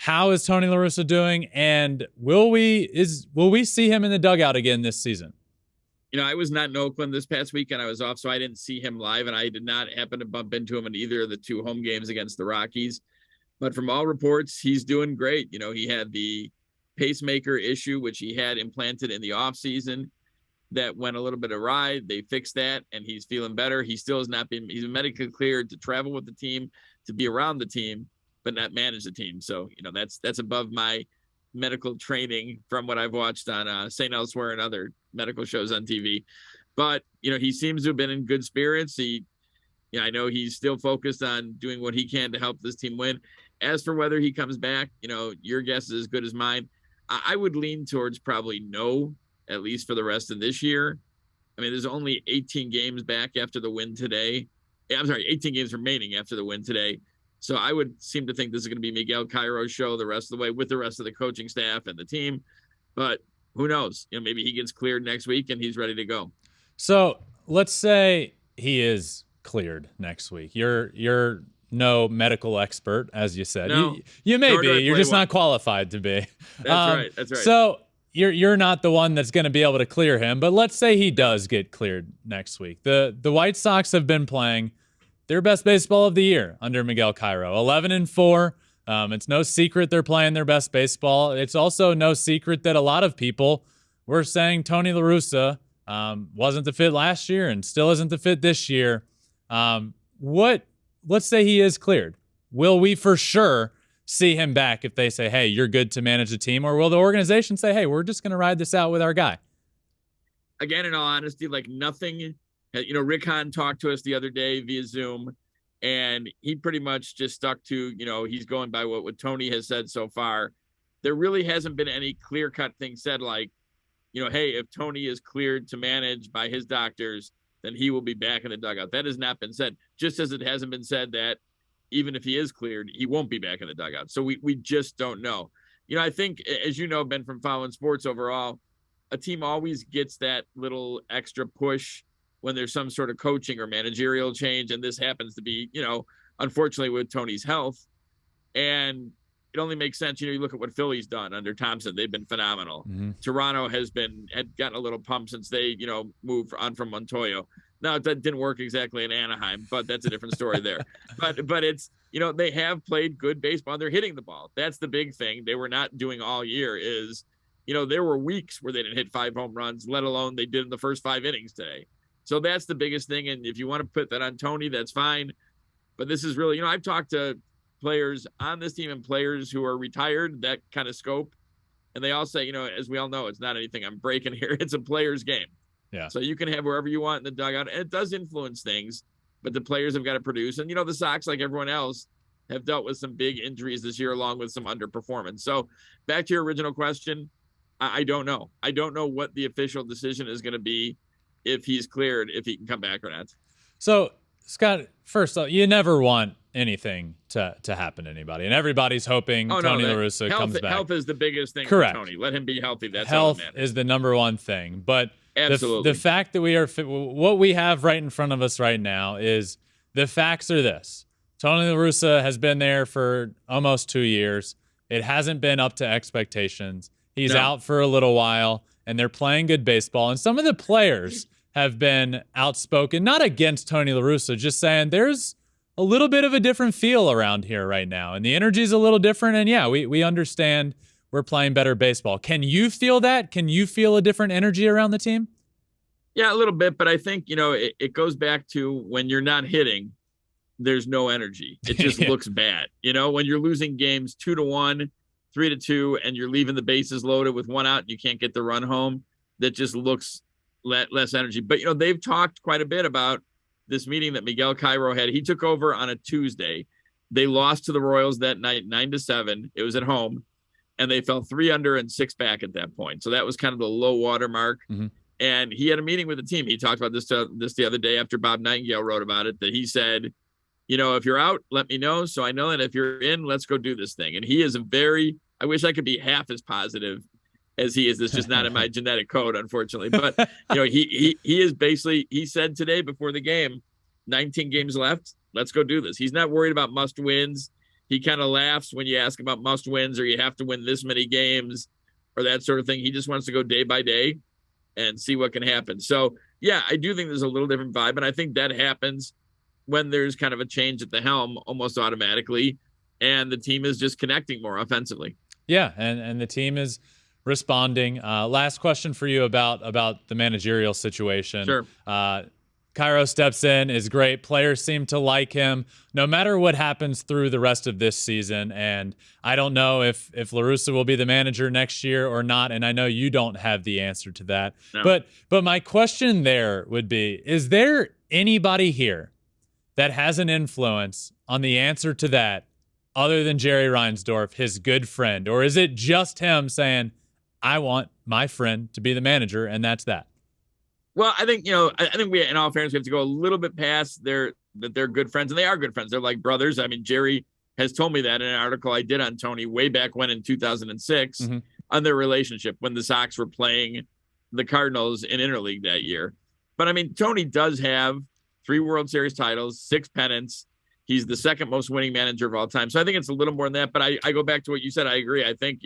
How is Tony La Russa doing? And will we see him in the dugout again this season? I was not in Oakland this past weekend. I was off, so I didn't see him live, and I did not happen to bump into him in either of the 2 home games against the Rockies. But from all reports, he's doing great. He had the pacemaker issue, which he had implanted in the offseason. That went a little bit awry. They fixed that, and he's feeling better. He still has not been, he's been medically cleared to travel with the team, to be around the team, but not manage the team. So, that's above my medical training from what I've watched on St. Elsewhere and other medical shows on TV. But, he seems to have been in good spirits. I know he's still focused on doing what he can to help this team win. As for whether he comes back, your guess is as good as mine. I would lean towards probably no, at least for the rest of this year. I mean, there's only 18 games back after the win today. I'm sorry, 18 games remaining after the win today. So I would seem to think this is going to be Miguel Cairo's show the rest of the way with the rest of the coaching staff and the team. But who knows? Maybe he gets cleared next week and he's ready to go. So let's say he is cleared next week. You're no medical expert, as you said. No, you may be. You're just not qualified to be. That's right. So you're not the one that's going to be able to clear him, but let's say he does get cleared next week. The White Sox have been playing their best baseball of the year under Miguel Cairo, 11-4. It's no secret they're playing their best baseball. It's also no secret that a lot of people were saying Tony La Russa wasn't the fit last year and still isn't the fit this year. Let's say he is cleared. Will we for sure see him back if they say, hey, you're good to manage the team? Or will the organization say, hey, we're just going to ride this out with our guy? Again, in all honesty, nothing, Rick Hahn talked to us the other day via Zoom, and he pretty much just stuck to, he's going by what Tony has said so far. There really hasn't been any clear-cut thing said hey, if Tony is cleared to manage by his doctors, then he will be back in the dugout. That has not been said, just as it hasn't been said that even if he is cleared, he won't be back in the dugout. So we just don't know. I think, as you know, Ben, from following sports overall, a team always gets that little extra push when there's some sort of coaching or managerial change. And this happens to be, unfortunately with Tony's health. And it only makes sense. You look at what Philly's done under Thompson. They've been phenomenal. Mm-hmm. Toronto had gotten a little pump since they, moved on from Montoyo. Now, that didn't work exactly in Anaheim, but that's a different story there. But it's, they have played good baseball. They're hitting the ball. That's the big thing they were not doing all year is, there were weeks where they didn't hit 5 home runs, let alone they did in the first 5 innings today. So that's the biggest thing. And if you want to put that on Tony, that's fine. But this is really, I've talked to players on this team and players who are retired, that kind of scope. And they all say, as we all know, it's not anything I'm breaking here. It's a player's game. Yeah. So you can have wherever you want in the dugout, and it does influence things, but the players have got to produce. And, the Sox, like everyone else, have dealt with some big injuries this year, along with some underperformance. So back to your original question, I don't know. I don't know what the official decision is going to be if he's cleared, if he can come back or not. So, Scott, first off, you never want anything to happen to anybody, and everybody's hoping Tony La Russa comes back. Health is the biggest thing. Correct. For Tony. Let him be healthy. That's health is the number one thing. But absolutely, the fact that what we have right in front of us right now is the facts are this: Tony La Russa has been there for almost 2 years. It hasn't been up to expectations. He's out for a little while, and they're playing good baseball. And some of the players have been outspoken, not against Tony La Russa, just saying there's a little bit of a different feel around here right now. And the energy's a little different. And yeah, we understand we're playing better baseball. Can you feel that? Can you feel a different energy around the team? Yeah, a little bit. But I think, it goes back to when you're not hitting, there's no energy. It just looks bad. When you're losing games 2-1, 3-2, and you're leaving the bases loaded with 1 out, and you can't get the run home, that just looks less energy. But, they've talked quite a bit about this meeting that Miguel Cairo had. He took over on a Tuesday. They lost to the Royals that night, 9-7. It was at home, and they fell 3 under and 6 back at that point. So that was kind of the low water mark. Mm-hmm. And he had a meeting with the team. He talked about this the other day after Bob Nightingale wrote about it, that he said, if you're out, let me know. So I know that if you're in, let's go do this thing. And he is I wish I could be half as positive as he is. It's just not in my genetic code, unfortunately. But, he is basically, he said today before the game, 19 games left, let's go do this. He's not worried about must wins. He kind of laughs when you ask about must wins or you have to win this many games or that sort of thing. He just wants to go day by day and see what can happen. So, yeah, I do think there's a little different vibe. And I think that happens when there's kind of a change at the helm almost automatically. And the team is just connecting more offensively. Yeah, and the team is responding. Last question for you about the managerial situation. Sure. Cairo steps in, is great. Players seem to like him no matter what happens through the rest of this season. And I don't know if La Russa will be the manager next year or not. And I know you don't have the answer to that. No. But my question there would be, is there anybody here that has an influence on the answer to that other than Jerry Reinsdorf, his good friend? Or is it just him saying, I want my friend to be the manager, and that's that? Well, I think, I think we, in all fairness, we have to go a little bit past that they're good friends, and they are good friends. They're like brothers. I mean, Jerry has told me that in an article I did on Tony way back when in 2006 on their relationship when the Sox were playing the Cardinals in interleague that year. But I mean, Tony does have 3 World Series titles, 6 pennants. He's the second most winning manager of all time. So I think it's a little more than that. But I go back to what you said. I agree. I think,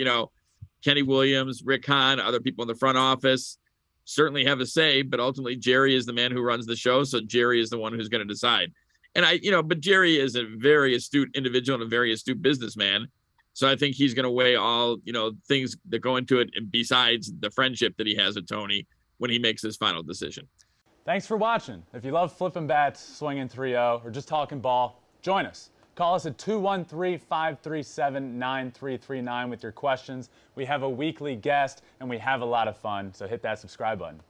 Kenny Williams, Rick Hahn, other people in the front office certainly have a say, but ultimately Jerry is the man who runs the show. So Jerry is the one who's going to decide. And but Jerry is a very astute individual and a very astute businessman. So I think he's going to weigh all, things that go into it. And besides the friendship that he has with Tony when he makes his final decision. Thanks for watching. If you love flipping bats, swinging 3-0, or just talking ball, join us. Call us at 213-537-9339 with your questions. We have a weekly guest, and we have a lot of fun, so hit that subscribe button.